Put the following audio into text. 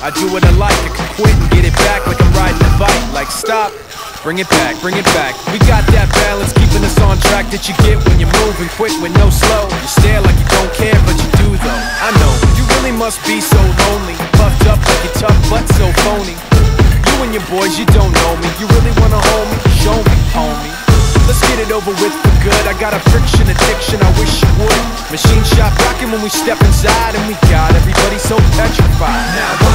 I do what I like, I can quit and get it back like I'm riding a bike. Like stop, bring it back, bring it back. We got that balance keeping us on track that you get when you're moving quick with no slow. You stare like you don't care, but you do though. I know, you really must be so lonely, puffed up like you're tough but so phony. You and your boys, you don't know me. You really wanna hold me? Show me, homie. Let's get it over with for good. I got a friction addiction, I wish you would. Machine shop rocking when we step inside, and we got everybody so petrified. Now